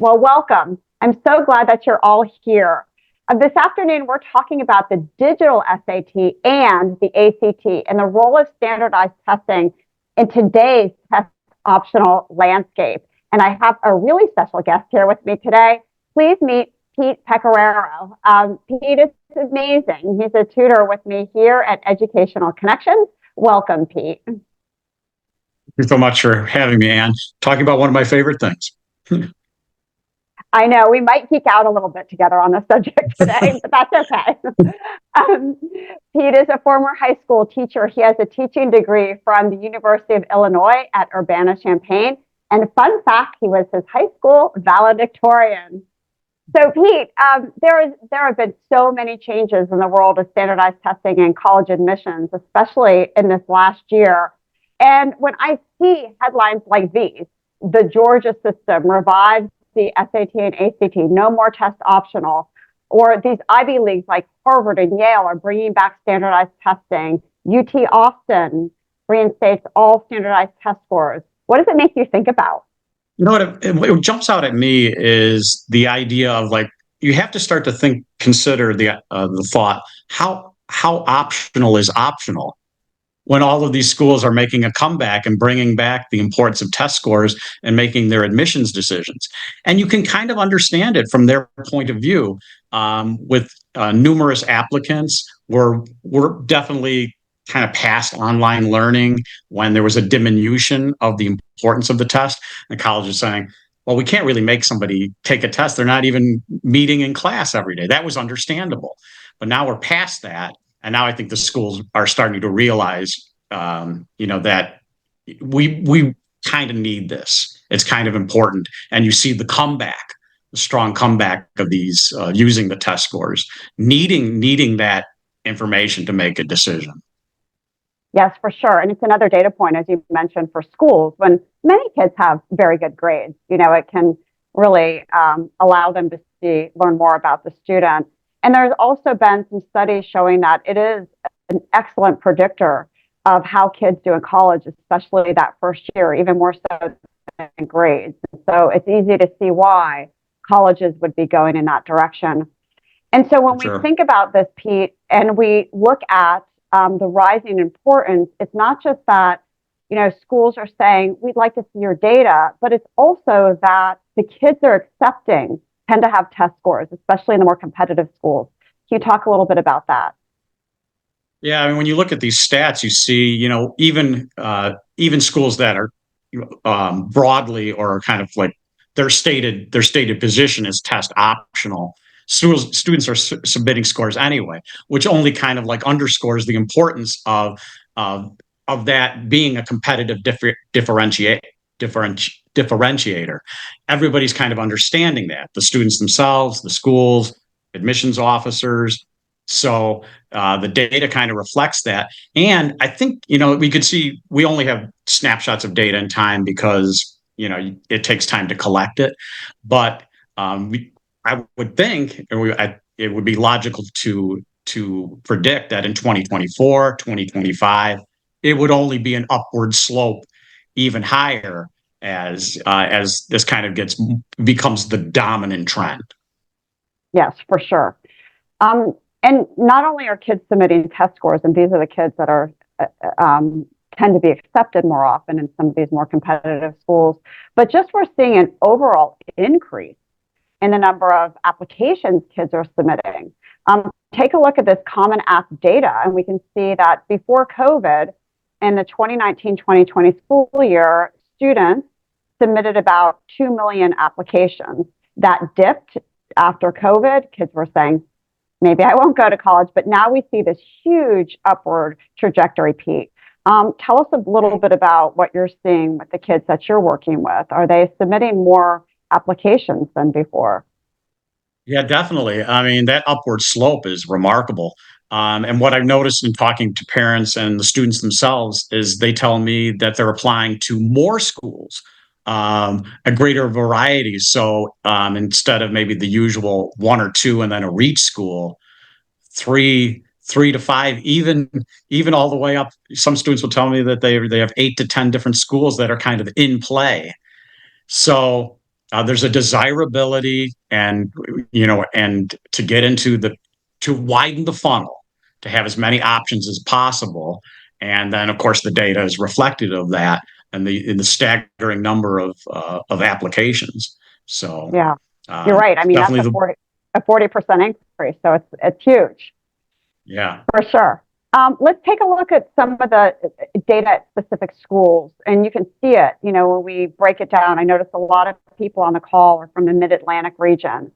Well, welcome. I'm so glad that you're all here. This afternoon, we're talking about the digital SAT and the ACT and the role of standardized testing in today's test optional landscape. And I have a really special guest here with me today. Please meet Pete Pecoraro. Pete is amazing. He's a tutor with me here at Educational Connections. Welcome, Pete. Thank you so much for having me, Ann. Talking about one of my favorite things. I know we might geek out a little bit together on this subject today, but that's okay. Pete is a former high school teacher. He has a teaching degree from the University of Illinois at Urbana-Champaign. And fun fact, he was his high school valedictorian. So Pete, there have been so many changes in the world of standardized testing and college admissions, especially in this last year. And when I see headlines like these, the Georgia system revives the SAT and ACT, no more test optional, or these Ivy Leagues like Harvard and Yale are bringing back standardized testing. UT Austin reinstates all standardized test scores. What does it make you think about? You know what jumps out at me is the idea of, like, you have to start to consider the thought, how optional is optional, when all of these schools are making a comeback and bringing back the importance of test scores and making their admissions decisions. And you can kind of understand it from their point of view. With numerous applicants, we're definitely kind of past online learning when there was a diminution of the importance of the test. And college is saying, well, we can't really make somebody take a test. They're not even meeting in class every day. That was understandable. But now we're past that. And now I think the schools are starting to realize, that we kind of need this. It's kind of important. And you see the strong comeback of these using the test scores, needing that information to make a decision. Yes, for sure. And it's another data point, as you mentioned, for schools. When many kids have very good grades, it can really allow them to learn more about the student. And there's also been some studies showing that it is an excellent predictor of how kids do in college, especially that first year, even more so than grades. So it's easy to see why colleges would be going in that direction. And so when we think about this, Pete, and we look at the rising importance, it's not just that, schools are saying, we'd like to see your data, but it's also that the kids are accepting tend to have test scores, especially in the more competitive schools. Can you talk a little bit about that? Yeah, I mean, when you look at these stats, you see, even schools that are broadly, or kind of like their stated position is test optional. Students are submitting scores anyway, which only kind of like underscores the importance of that being a competitive differentiator. Everybody's kind of understanding that, the students themselves, the schools, admissions officers. So the data kind of reflects that. And I think, we could see, we only have snapshots of data in time because, it takes time to collect it. But I would think it would be logical to predict that in 2024, 2025, it would only be an upward slope even higher as this kind of becomes the dominant trend. Yes, for sure. And not only are kids submitting test scores, and these are the kids that are tend to be accepted more often in some of these more competitive schools, but just we're seeing an overall increase in the number of applications kids are submitting. Take a look at this Common App data, and we can see that before COVID, in the 2019-2020 school year, students submitted about 2 million applications. That dipped after COVID. Kids were saying, maybe I won't go to college, but now we see this huge upward trajectory, Pete. Tell us a little bit about what you're seeing with the kids that you're working with. Are they submitting more applications than before? Yeah, definitely. I mean, that upward slope is remarkable. And what I've noticed in talking to parents and the students themselves is they tell me that they're applying to more schools, a greater variety. So instead of maybe the usual one or two and then a reach school, three to five, even all the way up. Some students will tell me that they have 8 to 10 different schools that are kind of in play. So There's a desirability, and and to get into to widen the funnel, to have as many options as possible, and then of course the data is reflective of that, and the staggering number of applications. So Yeah, you're right. I mean, that's definitely a 40% increase, so it's huge. yeah. For sure. Let's take a look at some of the data at specific schools, and you can see it, when we break it down. I noticed a lot of people on the call are from the Mid-Atlantic region,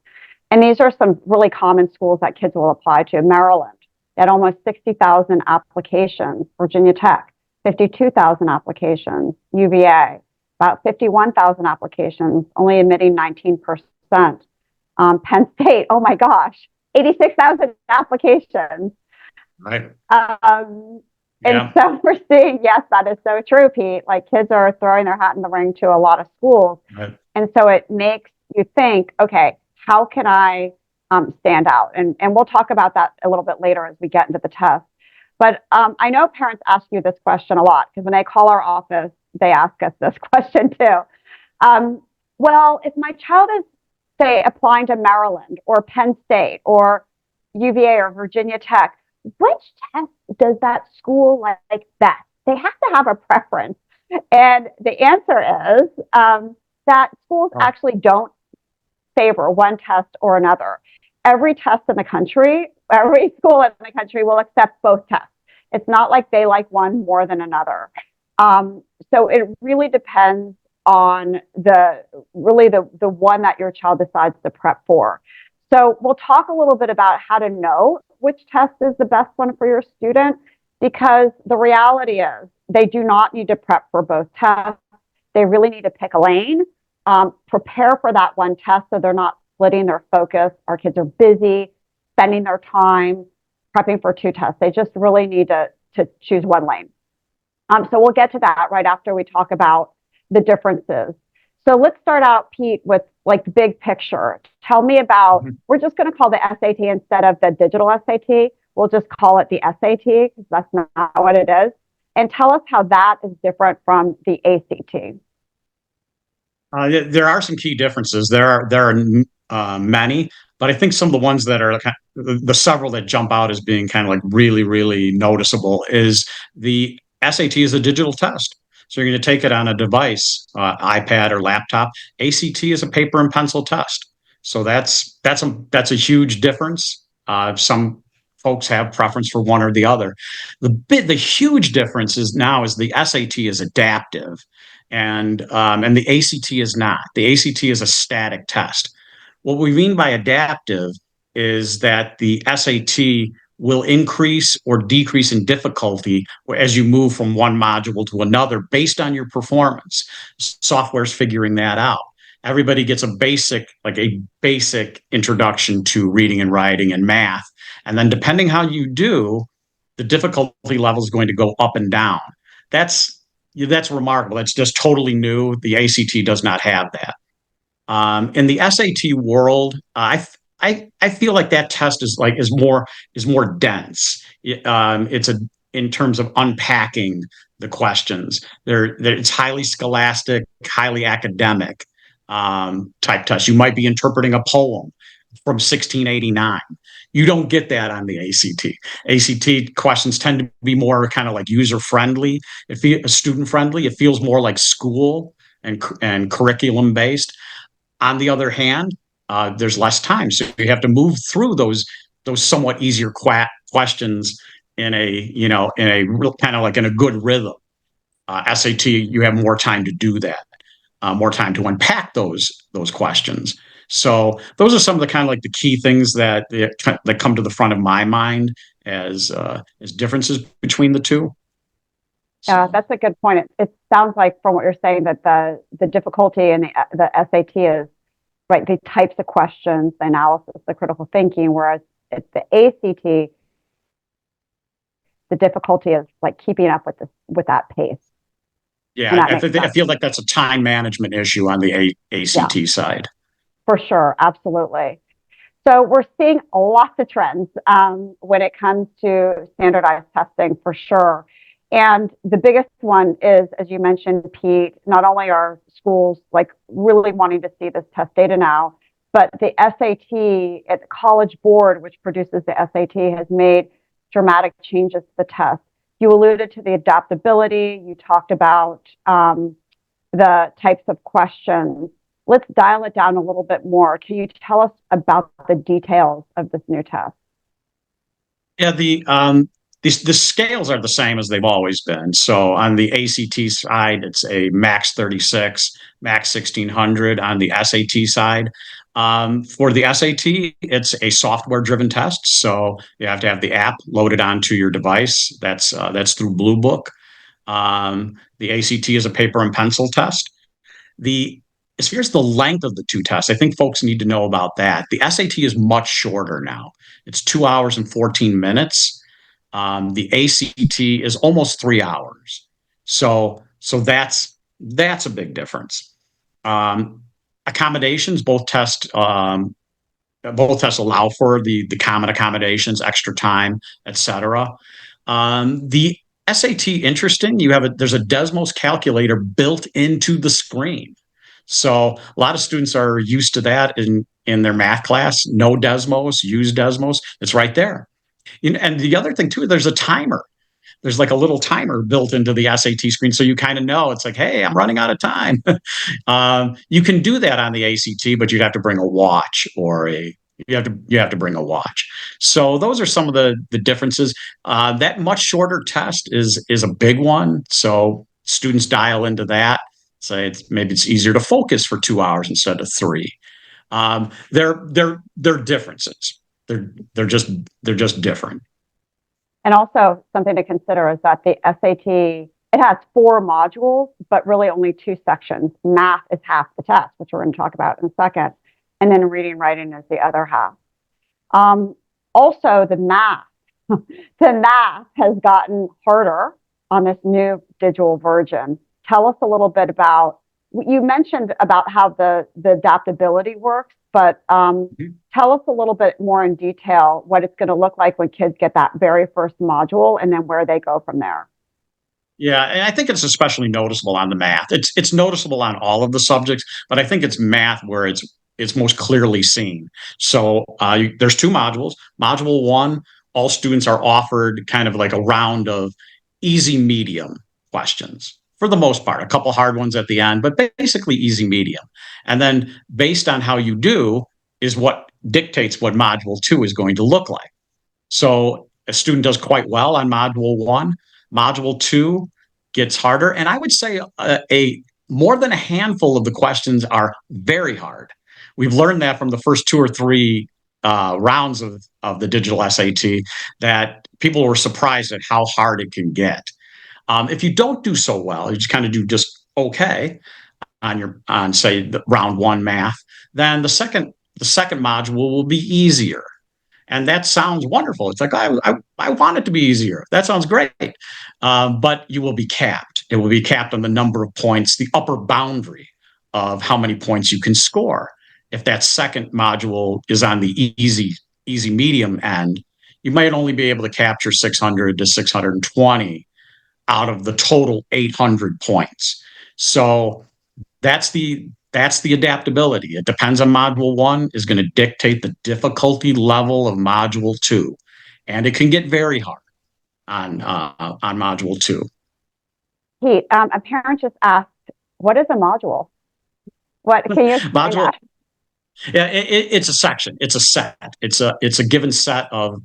and these are some really common schools that kids will apply to. Maryland, at almost 60,000 applications. Virginia Tech, 52,000 applications. UVA, about 51,000 applications, only admitting 19%. Penn State, oh my gosh, 86,000 applications. Right. And so we're seeing, yes, that is so true, Pete. Like, kids are throwing their hat in the ring to a lot of schools. Right. And so it makes you think, okay, how can I stand out? And we'll talk about that a little bit later as we get into the test. But I know parents ask you this question a lot, because when they call our office, they ask us this question too. Well, if my child is, say, applying to Maryland or Penn State or UVA or Virginia Tech, which test does that school like best? They have to have a preference. And the answer is that schools actually don't favor one test or another. Every test in the country, every school in the country will accept both tests. It's not like they like one more than another. So it really depends on the one that your child decides to prep for. So we'll talk a little bit about how to know which test is the best one for your student, because the reality is they do not need to prep for both tests. They really need to pick a lane, prepare for that one test so they're not splitting their focus. Our kids are busy, spending their time prepping for two tests. They just really need to choose one lane. So we'll get to that right after we talk about the differences. So let's start out, Pete, with like the big picture. Tell me about, we're just going to call the SAT instead of the digital SAT. We'll just call it the SAT, because that's not what it is. And tell us how that is different from the ACT. There are some key differences. There are many, but I think some of the ones that are the several that jump out as being kind of like really, really noticeable is the SAT is a digital test. So you're going to take it on a device, iPad or laptop. ACT is a paper and pencil test. So that's a huge difference. Some folks have preference for one or the other. The huge difference is the SAT is adaptive, and the ACT is not. The ACT is a static test. What we mean by adaptive is that the SAT will increase or decrease in difficulty as you move from one module to another based on your performance. Software's figuring that out. Everybody gets a basic introduction to reading and writing and math. And then depending how you do, the difficulty level is going to go up and down. That's remarkable. That's just totally new. The ACT does not have that. In the SAT world, I feel like that test is more dense. It's in terms of unpacking the questions. It's highly scholastic, highly academic type test. You might be interpreting a poem from 1689. You don't get that on the ACT. ACT questions tend to be more kind of like user friendly, student friendly. It feels more like school and curriculum based. On the other hand, there's less time, so you have to move through those somewhat easier questions in a real kind of like in a good rhythm. SAT, you have more time to do that, more time to unpack those questions. So those are some of the kind of like the key things that come to the front of my mind as differences between the two. Yeah, that's a good point. It sounds like from what you're saying that the difficulty in the SAT is right, the types of questions, the analysis, the critical thinking, whereas it's the ACT, the difficulty is like keeping up with that pace. Yeah, I feel like that's a time management issue on the ACT side. For sure, absolutely. So we're seeing lots of trends when it comes to standardized testing, for sure. And the biggest one is, as you mentioned, Pete, not only are schools like really wanting to see this test data now, but the SAT at the College Board, which produces the SAT, has made dramatic changes to the test. You alluded to the adaptability. You talked about the types of questions. Let's dial it down a little bit more. Can you tell us about the details of this new test? Yeah, the scales are the same as they've always been. So on the ACT side, it's a max 36, max 1600. On the SAT side, for the SAT, it's a software-driven test. So you have to have the app loaded onto your device. That's through Blue Book. The ACT is a paper and pencil test. The As far as the length of the two tests, I think folks need to know about that. The SAT is much shorter now. It's 2 hours and 14 minutes. The ACT is almost 3 hours. So that's a big difference. Accommodations, both tests allow for the common accommodations, extra time, etc. The SAT, interesting. There's a Desmos calculator built into the screen. So a lot of students are used to that in their math class. No Desmos, use Desmos. It's right there. And the other thing too, there's a timer. There's like a little timer built into the SAT screen, so you kind of know it's like, hey, I'm running out of time. You can do that on the ACT, but you'd have to bring a watch or a you have to bring a watch. So those are some of the differences. That much shorter test is a big one. So students dial into that. Say maybe it's easier to focus for 2 hours instead of three. They're differences. They're just different. And also something to consider is that the SAT, it has 4 modules, but really only 2 sections. Math is half the test, which we're going to talk about in a second. And then reading and writing is the other half. Also, the math. The math has gotten harder on this new digital version. Tell us a little bit about, you mentioned about how the adaptability works, but tell us a little bit more in detail what it's going to look like when kids get that very first module and then where they go from there. Yeah, and I think it's especially noticeable on the math. It's noticeable on all of the subjects, but I think it's math where it's most clearly seen. So there's 2 modules. Module 1, all students are offered kind of like a round of easy medium questions for the most part, a couple hard ones at the end, but basically easy medium. And then based on how you do is what dictates what module 2 is going to look like. So a student does quite well on module 1. Module 2 gets harder. And I would say a more than a handful of the questions are very hard. We've learned that from the first 2 or 3 rounds of the digital SAT that people were surprised at how hard it can get. If you don't do so well, you just kind of do just okay on say the round 1 math, then the second module will be easier. And that sounds wonderful. It's like, I want it to be easier. That sounds great. But you will be capped. It will be capped on the number of points, the upper boundary of how many points you can score. If that second module is on the easy medium end, you might only be able to capture 600 to 620 out of the total 800 points. So that's the adaptability. It depends on module 1 is going to dictate the difficulty level of module 2. And it can get very hard on module 2. Pete, a parent just asked, what is a module? What can you explain module? That? Yeah, it's a section. It's a set. It's a given set of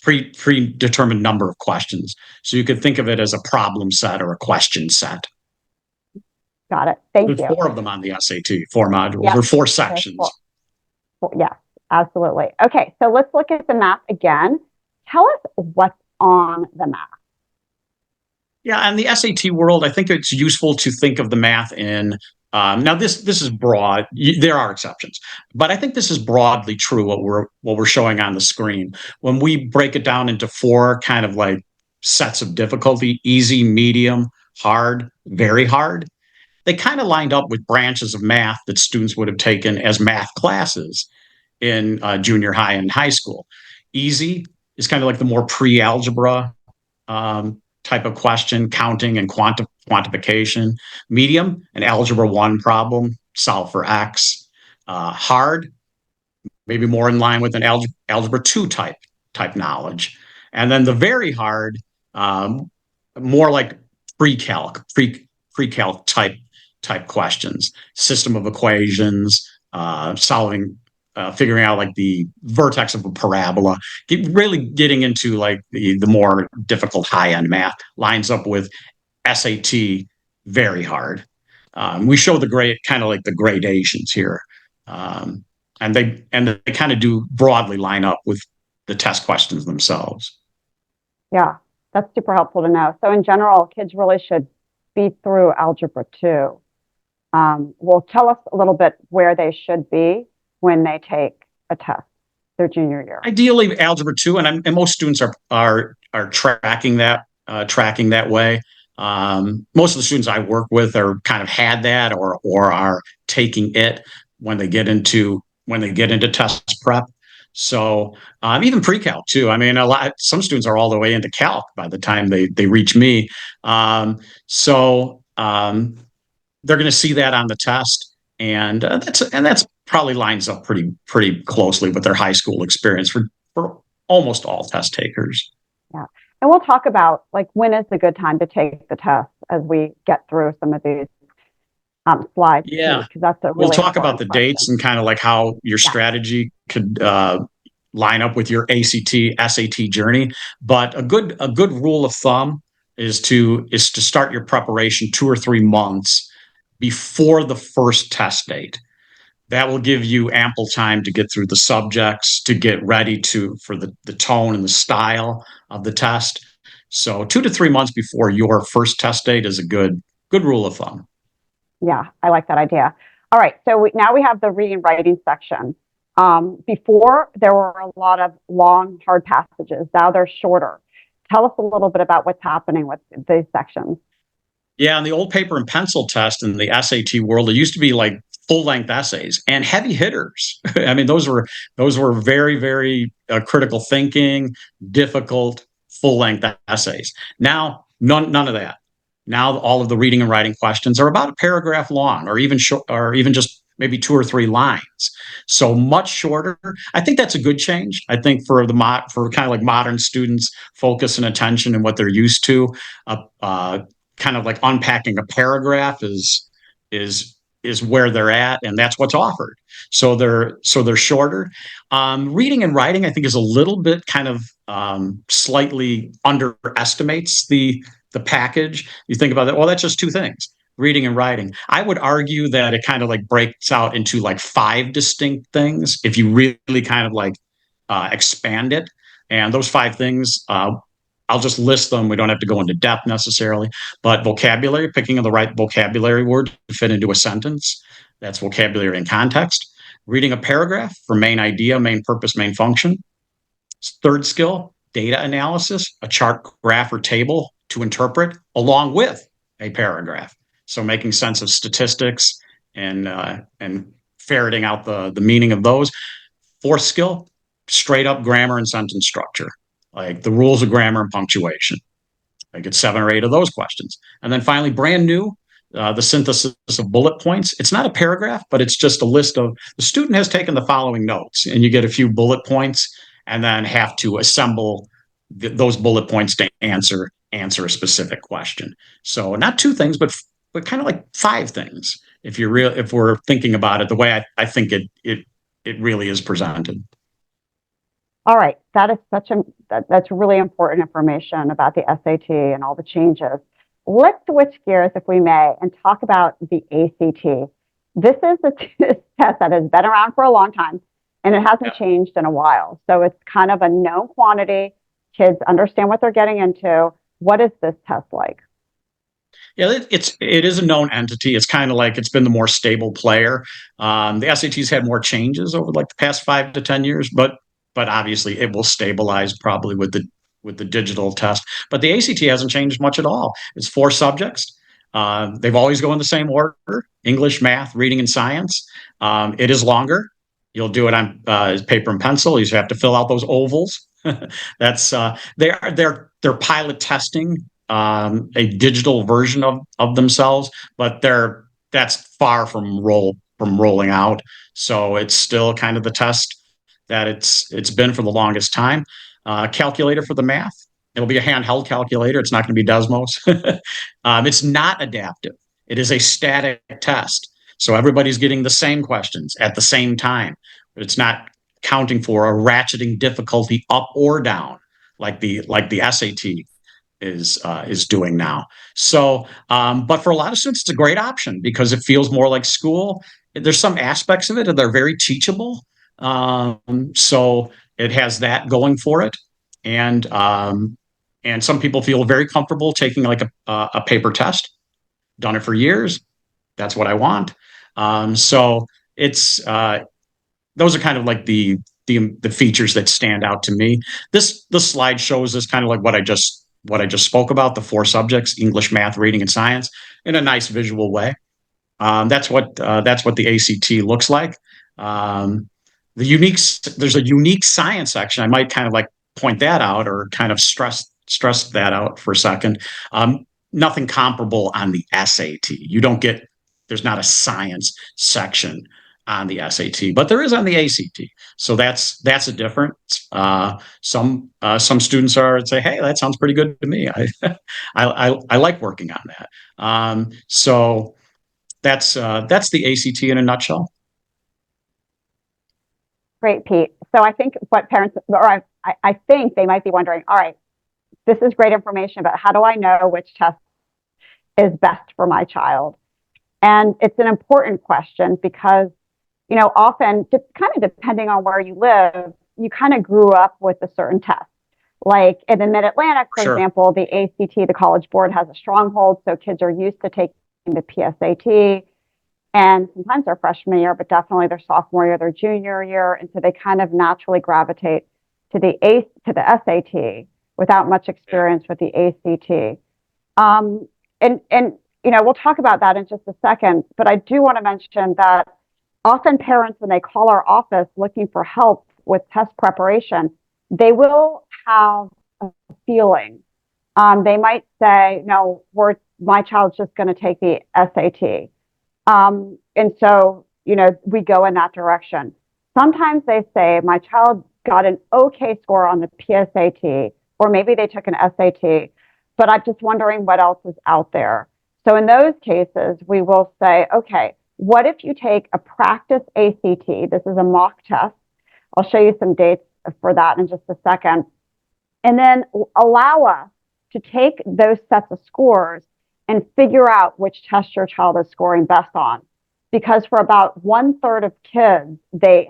predetermined number of questions. So you could think of it as a problem set or a question set. Got it. Thank you. There's 4 of them on the SAT, 4 modules. Yep. Or 4 sections. Yes, absolutely. Okay, so let's look at the math again. Tell us what's on the math. Yeah, in the SAT world, I think it's useful to think of the math in now this is broad. There are exceptions, but I think this is broadly true what we're showing on the screen. When we break it down into 4 kind of like sets of difficulty: easy, medium, hard, very hard. They kind of lined up with branches of math that students would have taken as math classes in junior high and high school. Easy is kind of like the more pre-algebra type of question, counting and quantification. Medium, an algebra 1 problem, solve for x. Hard, maybe more in line with an algebra 2 type knowledge. And then the very hard, more like pre-calc type questions, system of equations, solving, figuring out like the vertex of a parabola, really getting into like the more difficult high-end math. Lines up with SAT, very hard. We show the grade, kind of like the gradations here. And they kind of do broadly line up with the test questions themselves. Yeah, that's super helpful to know. So in general, kids really should be through Algebra 2. Well, tell us a little bit where they should be when they take a test their junior year. Ideally, Algebra 2, and most students are tracking that way. Most of the students I work with are kind of had that or are taking it when they get into test prep. So even pre-calc too. I mean, some students are all the way into calc by the time they reach me. They're going to see that on the test, and that's probably lines up pretty closely with their high school experience for almost all test takers. Yeah, and we'll talk about like when is a good time to take the test as we get through some of these slides. Yeah, because that's a really we'll talk about the question. dates and kind of like how your strategy could line up with your ACT SAT journey. But a good rule of thumb is to start your preparation 2 or 3 months before the first test date. That will give you ample time to get through the subjects, to get ready for the tone and the style of the test. So 2 to 3 months before your first test date is a good rule of thumb. Yeah, I like that idea. All right, so now we have the reading writing section. Before, there were a lot of long, hard passages. Now they're shorter. Tell us a little bit about what's happening with these sections. Yeah, in the old paper and pencil test in the SAT world, it used to be like full-length essays and heavy hitters. I mean, those were very, very critical thinking, difficult, full-length essays. Now, none of that. Now, all of the reading and writing questions are about a paragraph long, or even just maybe 2 or 3 lines. So much shorter. I think that's a good change. I think for kind of like modern students' focus and attention and what they're used to, kind of like unpacking a paragraph is where they're at, and that's what's offered. So they're shorter. Reading and writing, I think, is a little bit kind of slightly underestimates the package. You think about that. Well, that's just 2 things: reading and writing. I would argue that it kind of like breaks out into like 5 distinct things if you really kind of like expand it. And those 5 things, I'll just list them. We don't have to go into depth necessarily, but vocabulary, picking of the right vocabulary word to fit into a sentence. That's vocabulary and context. Reading a paragraph for main idea, main purpose, main function. Third skill, data analysis, a chart, graph, or table to interpret along with a paragraph. So making sense of statistics and ferreting out the meaning of those. Fourth skill, straight up grammar and sentence structure, like the rules of grammar and punctuation. I get 7 or 8 of those questions. And then finally, brand new, the synthesis of bullet points. It's not a paragraph, but it's just a list of the student has taken the following notes, and you get a few bullet points and then have to assemble those bullet points to answer a specific question. So not 2 things, but kind of like 5 things. If we're thinking about it the way I think it really is presented. All right, that's really important information about the SAT and all the changes. Let's switch gears, if we may, and talk about the ACT. This is a test that has been around for a long time, and it hasn't changed in a while. So it's kind of a known quantity. Kids understand what they're getting into. What is this test like? Yeah, it is a known entity. It's kind of like it's been the more stable player. The SAT's had more changes over like the past 5 to 10 years, but obviously it will stabilize probably with the digital test. But the ACT hasn't changed much at all. It's 4 subjects. They've always go in the same order: English, math, reading, and science. It is longer. You'll do it on paper and pencil. You have to fill out those ovals. That's they're pilot testing a digital version of themselves, but that's far from rolling out. So it's still kind of the test that it's been for the longest time. Calculator for the math. It'll be a handheld calculator. It's not going to be Desmos. It's not adaptive. It is a static test. So everybody's getting the same questions at the same time. But it's not counting for a ratcheting difficulty up or down like the SAT is doing now. So, but for a lot of students, it's a great option because it feels more like school. There's some aspects of it that are very teachable. So it has that going for it, and some people feel very comfortable taking like a paper test. Done it for years. That's what I want. So it's those are kind of like the features that stand out to me. The slide shows us kind of like what I just spoke about, the four subjects: English, math, reading, and science, in a nice visual way. That's what the ACT looks like. There's a unique science section. I might kind of like point that out or kind of stress that out for a second. Nothing comparable on the SAT. There's not a science section on the SAT, but there is on the ACT. So that's a difference. Some students say, "Hey, that sounds pretty good to me. I like working on that." So that's the ACT in a nutshell. Great, Pete. So I think what parents, or I think they might be wondering, all right, this is great information, but how do I know which test is best for my child? And it's an important question because, often, just kind of depending on where you live, you kind of grew up with a certain test. Like in the Mid-Atlantic, for Sure. example, the ACT, the College Board, has a stronghold, so kids are used to taking the PSAT, and sometimes their freshman year, but definitely their sophomore year, their junior year, and so they kind of naturally gravitate to the SAT without much experience with the ACT. And we'll talk about that in just a second, but I do want to mention that often parents, when they call our office looking for help with test preparation, they will have a feeling. They might say, "No, my child's just going to take the SAT." And so, we go in that direction. Sometimes they say, "My child got an okay score on the PSAT, or maybe they took an SAT, but I'm just wondering what else is out there." So in those cases, we will say, "Okay, what if you take a practice ACT?" This is a mock test. I'll show you some dates for that in just a second. And then allow us to take those sets of scores and figure out which test your child is scoring best on. Because for about 1/3 of kids, there's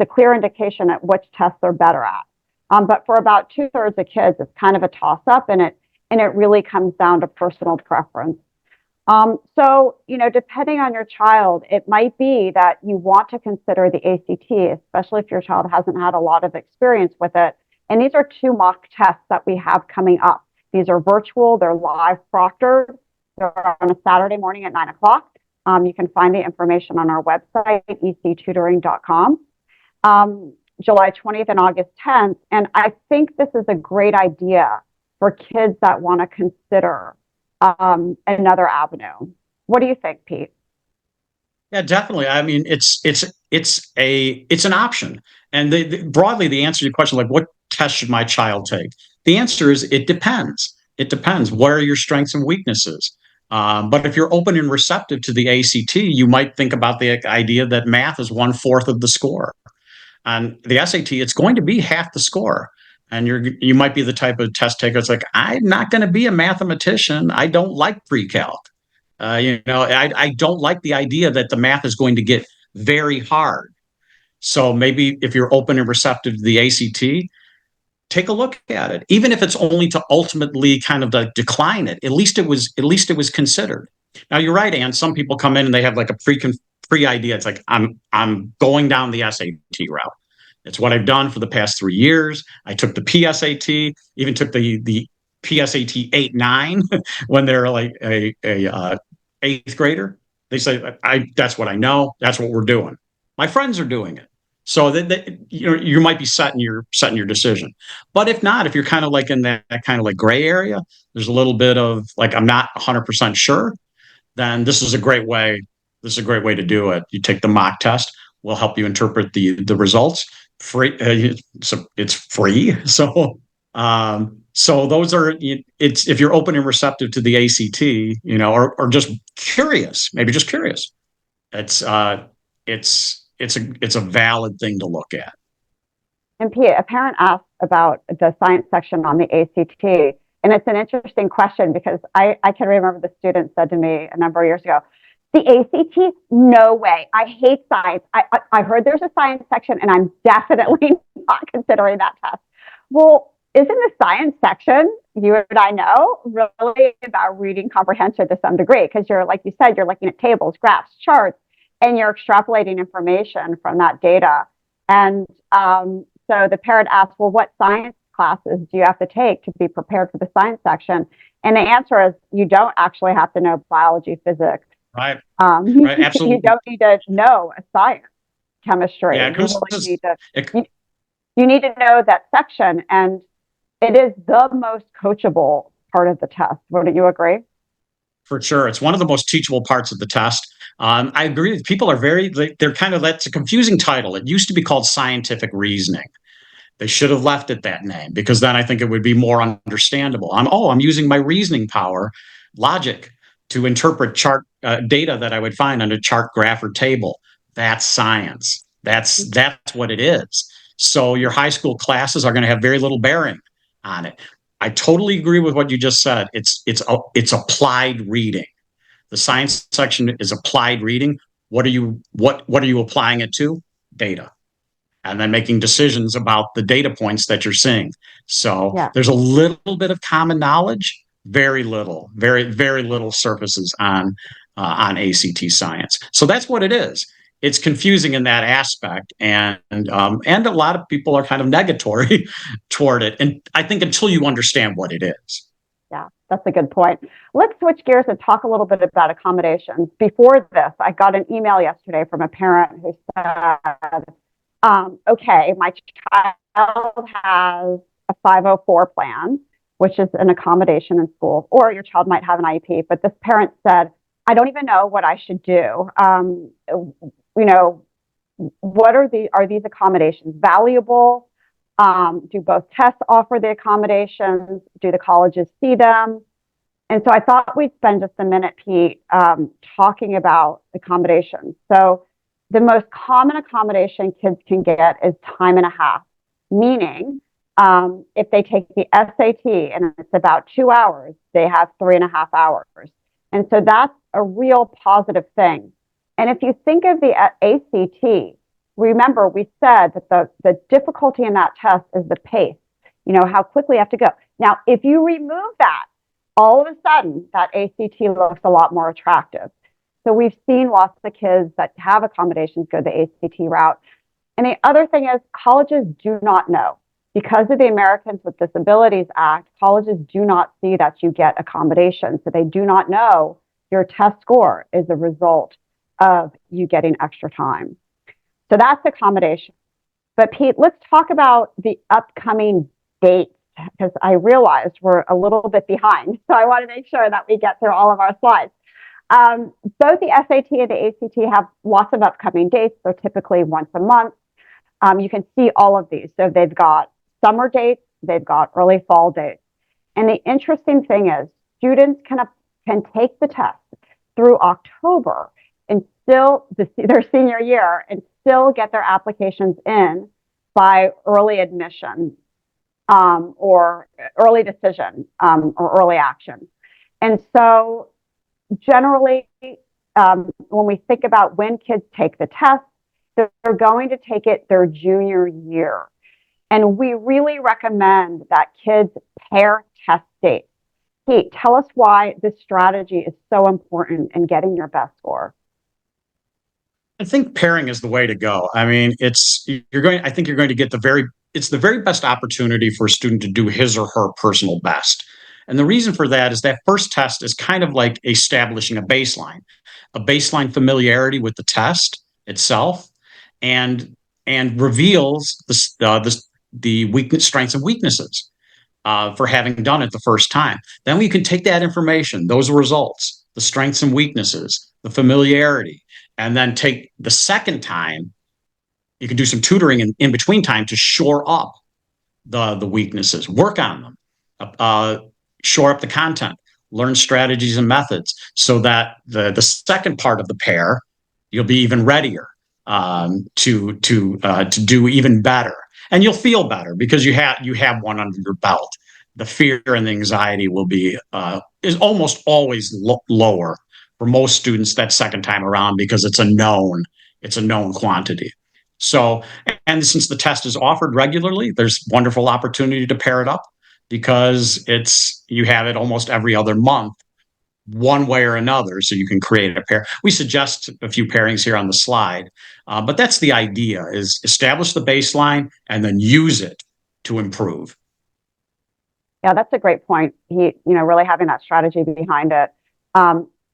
a clear indication at which test they're better at. But for about 2/3 of kids, it's kind of a toss up, and it really comes down to personal preference. So, depending on your child, it might be that you want to consider the ACT, especially if your child hasn't had a lot of experience with it. And these are 2 mock tests that we have coming up. These are virtual, they're live proctored. They're on a Saturday morning at 9 o'clock. You can find the information on our website, ectutoring.com. July 20th and August 10th. And I think this is a great idea for kids that want to consider another avenue. What do you think, Pete? Yeah, definitely. I mean, it's an option. And broadly, the answer to your question, like, what test should my child take? The answer is it depends. It depends. What are your strengths and weaknesses? But if you're open and receptive to the ACT, you might think about the idea that math is 1/4 of the score. On the SAT, it's going to be half the score. And you might be the type of test taker that's like, "I'm not going to be a mathematician. I don't like pre-calc. I don't like the idea that the math is going to get very hard." So maybe if you're open and receptive to the ACT, take a look at it, even if it's only to ultimately kind of decline it. At least it was considered. Now you're right, Ann. Some people come in and they have like a pre idea. It's like, I'm going down the SAT route. It's what I've done for the past 3 years. I took the PSAT, even took the PSAT 8-9 when they're like a eighth grader. They say, that's what I know. That's what we're doing. My friends are doing it. So that you might be setting your decision. But if not, if you're kind of like in that kind of like gray area, there's a little bit of like I'm not 100% sure, then this is a great way to do it. You take the mock test. We'll help you interpret the results. Free, so it's free. So those are it's if you're open and receptive to the ACT, or just curious, maybe just curious. It's a valid thing to look at. And Pete, a parent asked about the science section on the ACT, and it's an interesting question because I can remember the student said to me a number of years ago, the ACT, no way. I hate science. I heard there's a science section, and I'm definitely not considering that test. Well, isn't the science section, you and I know, really about reading comprehension to some degree? Because you're, like you said, you're looking at tables, graphs, charts, and you're extrapolating information from that data. And so the parent asked, well, what science classes do you have to take to be prepared for the science section? And the answer is you don't actually have to know biology, physics. Right. Right. Absolutely. You don't need to know a science, chemistry. Yeah. You really need to, you need to know that section. And it is the most coachable part of the test. Wouldn't you agree? For sure. It's one of the most teachable parts of the test. I agree. People are they're kind of, that's a confusing title. It used to be called scientific reasoning. They should have left it that name because then I think it would be more understandable. I'm using my reasoning power, logic, to interpret chart data that I would find on a chart, graph, or table. That's science. That's what it is. So your high school classes are going to have very little bearing on it. I totally agree with what you just said. It's applied reading. The science section is applied reading. What are you applying it to? Data. And then making decisions about the data points that you're seeing. So Yeah. there's a little bit of common knowledge, very little, very, very little surfaces on ACT science. So that's what it is. It's confusing in that aspect, and a lot of people are kind of negatory toward it. And I think until you understand what it is. Yeah, that's a good point. Let's switch gears and talk a little bit about accommodations. Before this, I got an email yesterday from a parent who said, okay, my child has a 504 plan, which is an accommodation in school, or your child might have an IEP, but this parent said, I don't even know what I should do. Are these accommodations valuable? Do both tests offer the accommodations? Do the colleges see them? And so I thought we'd spend just a minute, Pete, talking about accommodations. So the most common accommodation kids can get is time and a half, meaning if they take the SAT and it's about 2 hours, they have 3.5 hours. And so that's a real positive thing. And if you think of the ACT, remember we said that the difficulty in that test is the pace, how quickly you have to go. Now, if you remove that, all of a sudden that ACT looks a lot more attractive. So we've seen lots of kids that have accommodations go the ACT route. And the other thing is colleges do not know. Because of the Americans with Disabilities Act, colleges do not see that you get accommodations. So they do not know your test score is a result of you getting extra time. So that's accommodation. But Pete, let's talk about the upcoming dates because I realized we're a little bit behind. So I want to make sure that we get through all of our slides. Both the SAT and the ACT have lots of upcoming dates. They're typically once a month. You can see all of these. So they've got summer dates, they've got early fall dates. And the interesting thing is students can take the test through October and still their senior year and still get their applications in by early admission or early decision or early action. And so generally, when we think about when kids take the test, they're going to take it their junior year. And we really recommend that kids pair test dates. Pete, tell us why this strategy is so important in getting your best score. I think pairing is the way to go. I mean, I think you're going to get it's the very best opportunity for a student to do his or her personal best. And the reason for that is that first test is kind of like establishing a baseline familiarity with the test itself. And and reveals the weakness, strengths, and weaknesses for having done it the first time. Then we can take that information, those results, the strengths and weaknesses, the familiarity, and then take the second time. You can do some tutoring in between time to shore up the weaknesses, work on them, shore up the content, learn strategies and methods, so that the second part of the pair, you'll be even readier to do even better, and you'll feel better because you have one under your belt. The fear and the anxiety will be is almost always lower for most students that second time around because it's a known quantity. So, and since the test is offered regularly, there's wonderful opportunity to pair it up because you have it almost every other month, one way or another, so you can create a pair. We suggest a few pairings here on the slide, but that's the idea: is establish the baseline and then use it to improve. Yeah, that's a great point. Really having that strategy behind it.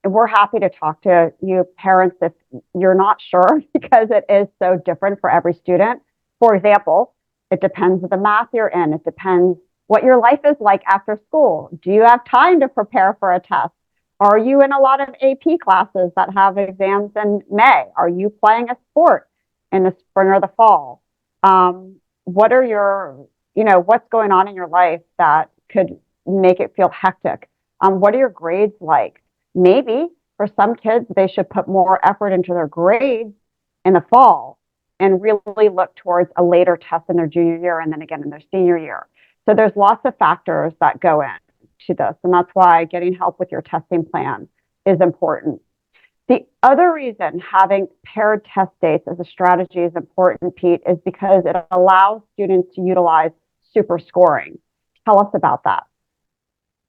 We're happy to talk to you parents if you're not sure, because it is so different for every student. For example, it depends on the math you're in. It depends what your life is like after school. Do you have time to prepare for a test? Are you in a lot of AP classes that have exams in May? Are you playing a sport in the spring or the fall? What are what's going on in your life that could make it feel hectic? What are your grades like? Maybe for some kids, they should put more effort into their grades in the fall and really look towards a later test in their junior year and then again in their senior year. So there's lots of factors that go into this, and that's why getting help with your testing plan is important. The other reason having paired test dates as a strategy is important, Pete, is because it allows students to utilize super scoring. Tell us about that.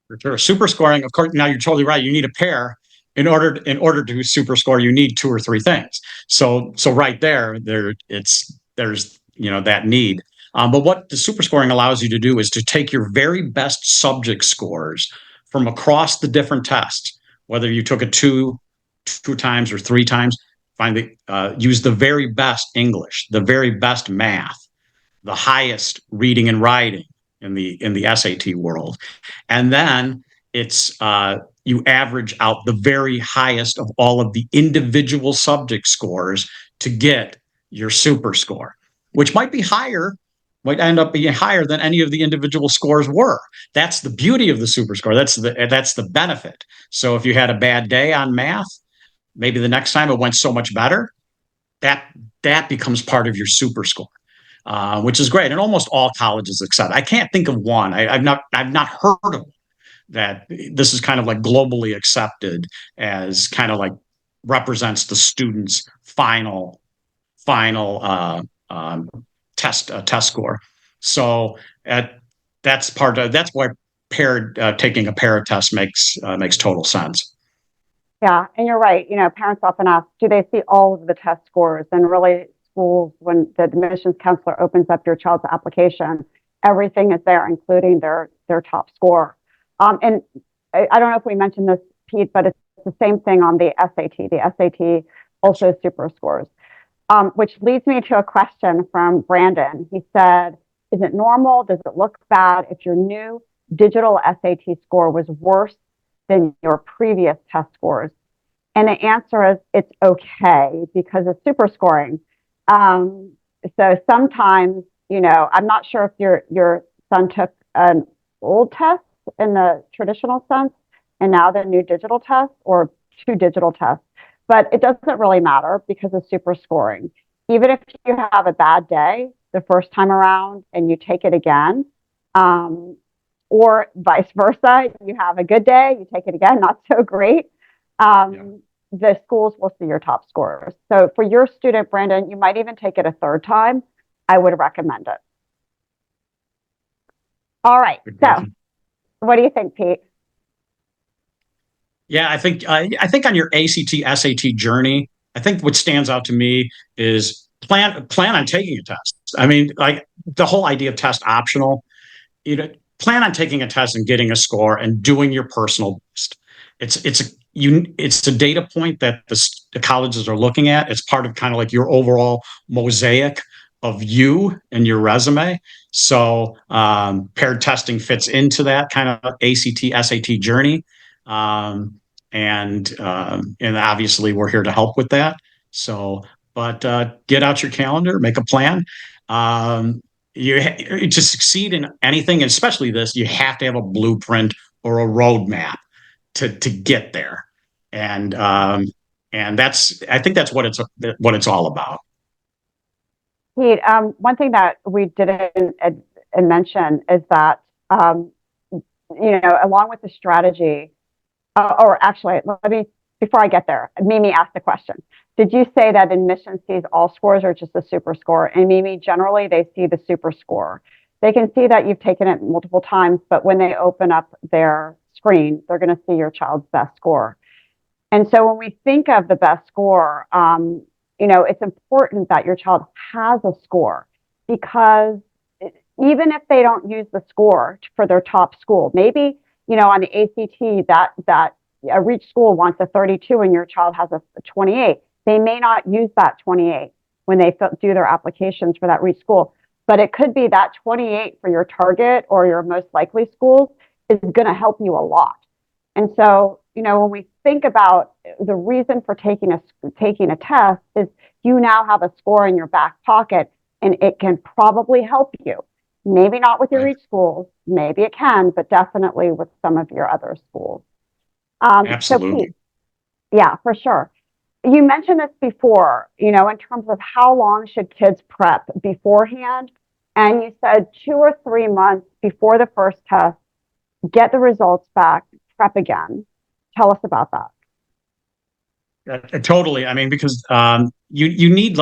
For sure. Super scoring, of course, now you're totally right. You need a pair. In order to super score, you need two or three things. So right there's that need. But what the super scoring allows you to do is to take your very best subject scores from across the different tests, whether you took it two times or three times. Use the very best English, the very best math, the highest reading and writing in the SAT world, and then it's you average out the very highest of all of the individual subject scores to get your super score, which might end up being higher than any of the individual scores were. That's the beauty of the super score. That's the benefit. So if you had a bad day on math, maybe the next time it went so much better. That becomes part of your super score. Which is great, and almost all colleges accept. I can't think of one. I've not heard of that. This is kind of like globally accepted as kind of like represents the student's final test score. So that's why taking a pair of tests makes total sense. Yeah, and you're right. Parents often ask, do they see all of the test scores? And really, schools, when the admissions counselor opens up your child's application, everything is there, including their top score. And I don't know if we mentioned this, Pete, but it's the same thing on the SAT. The SAT also super scores, which leads me to a question from Brandon. He said, is it normal? Does it look bad if your new digital SAT score was worse than your previous test scores? And the answer is it's okay because it's super scoring. So sometimes, I'm not sure if your son took an old test in the traditional sense and now the new digital test, or two digital tests, but it doesn't really matter because of super scoring. Even if you have a bad day the first time around and you take it again, or vice versa, you have a good day, you take it again, not so great. The schools will see your top scores. So for your student, Brandon, you might even take it a third time. I would recommend it. All right. So what do you think, Pete? Yeah, I think on your ACT, SAT journey, I think what stands out to me is plan on taking a test. I mean, like the whole idea of test optional, plan on taking a test and getting a score and doing your personal best. It's a data point that the colleges are looking at. It's part of kind of like your overall mosaic of you and your resume. So paired testing fits into that kind of ACT, SAT journey. And obviously we're here to help with that. So, but get out your calendar, make a plan. Um, to succeed in anything, especially this, you have to have a blueprint or a roadmap to get there. And I think that's what it's all about. Pete, one thing that we didn't mention is that, along with the strategy, or actually, before I get there, Mimi asked the question. Did you say that admission sees all scores or just the super score? And Mimi, generally, they see the super score. They can see that you've taken it multiple times, but when they open up their screen, they're going to see your child's best score. And so when we think of the best score, it's important that your child has a score, because even if they don't use the score for their top school, maybe, on the ACT that a reach school wants a 32 and your child has a 28. They may not use that 28 when they do their applications for that reach school, but it could be that 28 for your target or your most likely schools is going to help you a lot. And so, when we think about the reason for taking a test is you now have a score in your back pocket, and it can probably help you. Maybe not with your reach schools, maybe it can, but definitely with some of your other schools. Absolutely. So Pete, yeah, for sure. You mentioned this before, in terms of how long should kids prep beforehand. And you said 2 or 3 months before the first test, get the results back, prep again. Tell us about that. Totally. I mean, because you need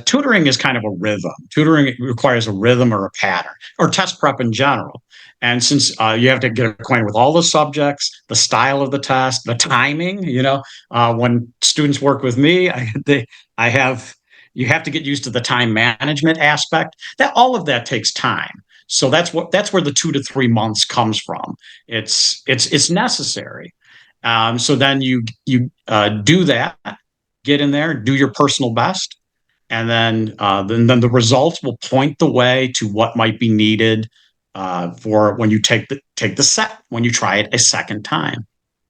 tutoring is kind of a rhythm. Tutoring requires a rhythm or a pattern, or test prep in general. And since you have to get acquainted with all the subjects, the style of the test, the timing, when students work with me, you have to get used to the time management aspect. That all of that takes time. So that's where the 2 to 3 months comes from. It's necessary. So then you do that, get in there, do your personal best, and then the results will point the way to what might be needed for when you take the set, when you try it a second time.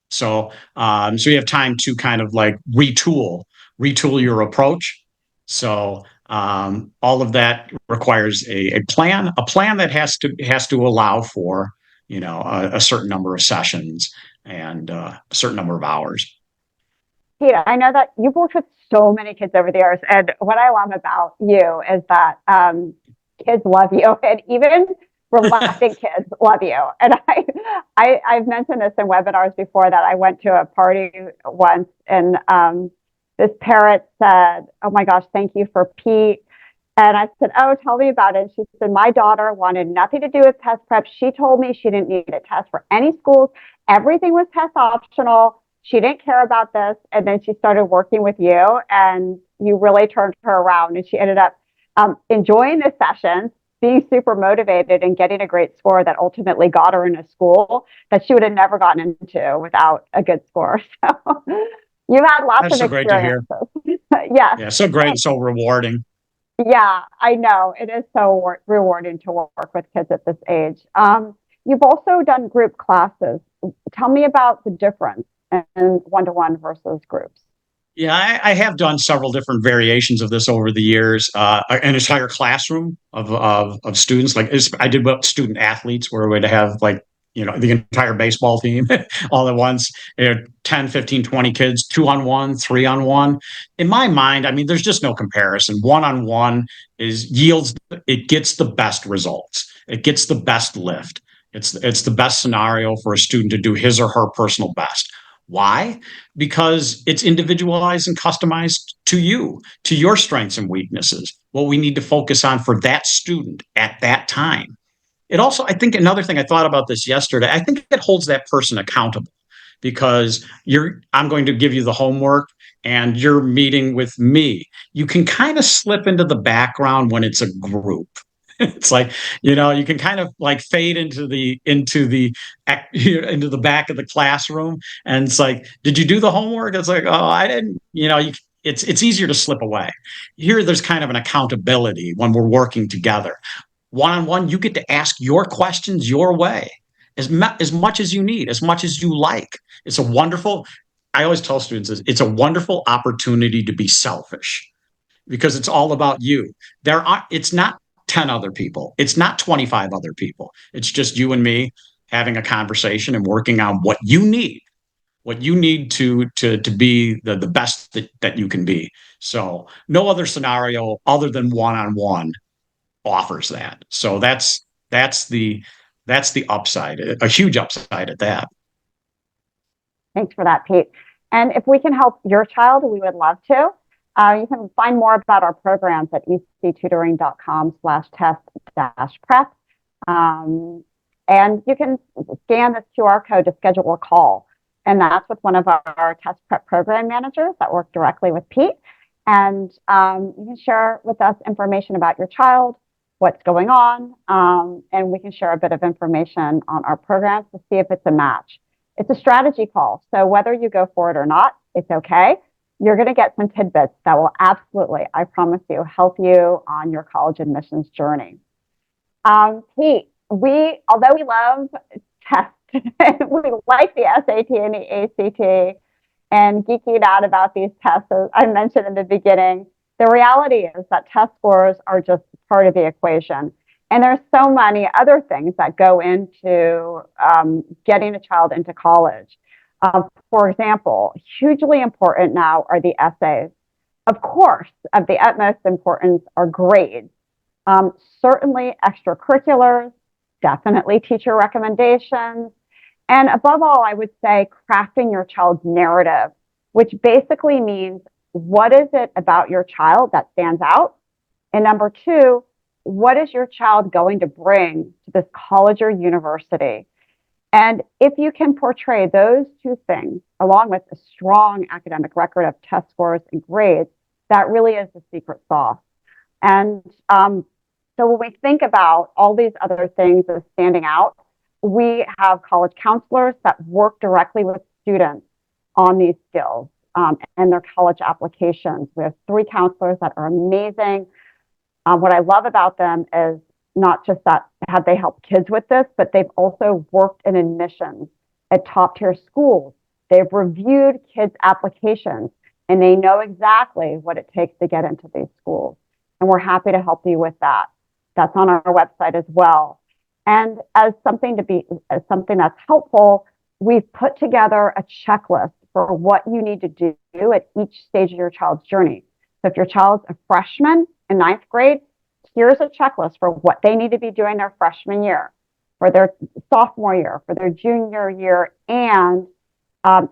So you have time to kind of like retool your approach. So all of that requires a plan that has to allow for a certain number of sessions and a certain number of hours. Peter, I know that you've worked with so many kids over the years, and what I love about you is that kids love you, and even reluctant kids love you. And I've mentioned this in webinars before, that I went to a party once, and this parent said, "Oh my gosh, thank you for Pete." And I said, "Oh, tell me about it." And she said, "My daughter wanted nothing to do with test prep. She told me she didn't need a test for any schools. Everything was test optional. She didn't care about this." And then she started working with you, and you really turned her around. And she ended up enjoying the sessions, being super motivated, and getting a great score that ultimately got her in a school that she would have never gotten into without a good score. So you've had lots That's of so great to hear. Yeah. Yeah, so great and so rewarding. Yeah, I know. It is so rewarding to work with kids at this age. You've also done group classes. Tell me about the difference in one-to-one versus groups. Yeah, I have done several different variations of this over the years. An entire classroom of students, like I did with student athletes, where we'd have the entire baseball team all at once, 10, 15, 20 kids, 2-on-1, 3-on-1. In my mind, I mean, there's just no comparison. 1-on-1 it gets the best results. It gets the best lift. It's the best scenario for a student to do his or her personal best. Why? Because it's individualized and customized to you, to your strengths and weaknesses, what we need to focus on for that student at that time. It also, I think another thing, I thought about this yesterday, I think it holds that person accountable, because I'm going to give you the homework and you're meeting with me. You can kind of slip into the background when it's a group. It's like, you can kind of like fade into the back of the classroom, and it's like, did you do the homework? It's like, oh, I didn't. it's easier to slip away. Here, there's kind of an accountability when we're working together. One-on-one, you get to ask your questions your way, as much as you need, as much as you like. It's a wonderful, I always tell students, it's a wonderful opportunity to be selfish because it's all about you. It's not 10 other people. It's not 25 other people. It's just you and me having a conversation and working on what you need to be the best that you can be. So no other scenario other than one-on-one offers that. So that's the upside, a huge upside at that. Thanks for that, Pete. And if we can help your child, we would love to. You can find more about our programs at ectutoring.com/test-prep. And you can scan this QR code to schedule a call. And that's with one of our test prep program managers that work directly with Pete. And you can share with us information about your child, what's going on, and we can share a bit of information on our programs to see if it's a match. It's a strategy call. So whether you go for it or not, it's okay. You're going to get some tidbits that will absolutely, I promise you, help you on your college admissions journey. Pete, although we love tests, we like the SAT and the ACT and geeking out about these tests, as I mentioned in the beginning, the reality is that test scores are just part of the equation. And there's so many other things that go into getting a child into college. For example, hugely important now are the essays. Of course, of the utmost importance are grades. Certainly extracurriculars, definitely teacher recommendations, and above all, I would say crafting your child's narrative, which basically means what is it about your child that stands out? And number two, what is your child going to bring to this college or university? And if you can portray those two things, along with a strong academic record of test scores and grades, that really is the secret sauce. And so when we think about all these other things as standing out, we have college counselors that work directly with students on these skills and their college applications. We have 3 counselors that are amazing. What I love about them is not just that have they helped kids with this, but they've also worked in admissions at top tier schools. They've reviewed kids' applications and they know exactly what it takes to get into these schools. And we're happy to help you with that. That's on our website as well. And as something that's helpful, we've put together a checklist for what you need to do at each stage of your child's journey. So if your child's a freshman in 9th grade, here's a checklist for what they need to be doing their freshman year, for their sophomore year, for their junior year, and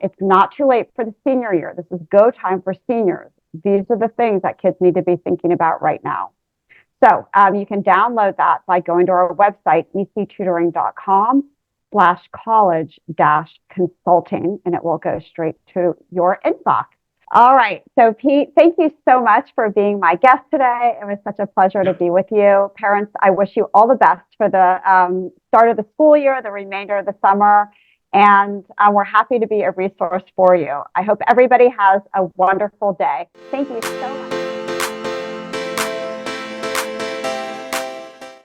it's not too late for the senior year. This is go time for seniors. These are the things that kids need to be thinking about right now. So you can download that by going to our website, ectutoring.com/college-consulting, and it will go straight to your inbox. All right. So Pete, thank you so much for being my guest today. It was such a pleasure to be with you. Parents, I wish you all the best for the start of the school year, the remainder of the summer, and we're happy to be a resource for you. I hope everybody has a wonderful day. Thank you so much.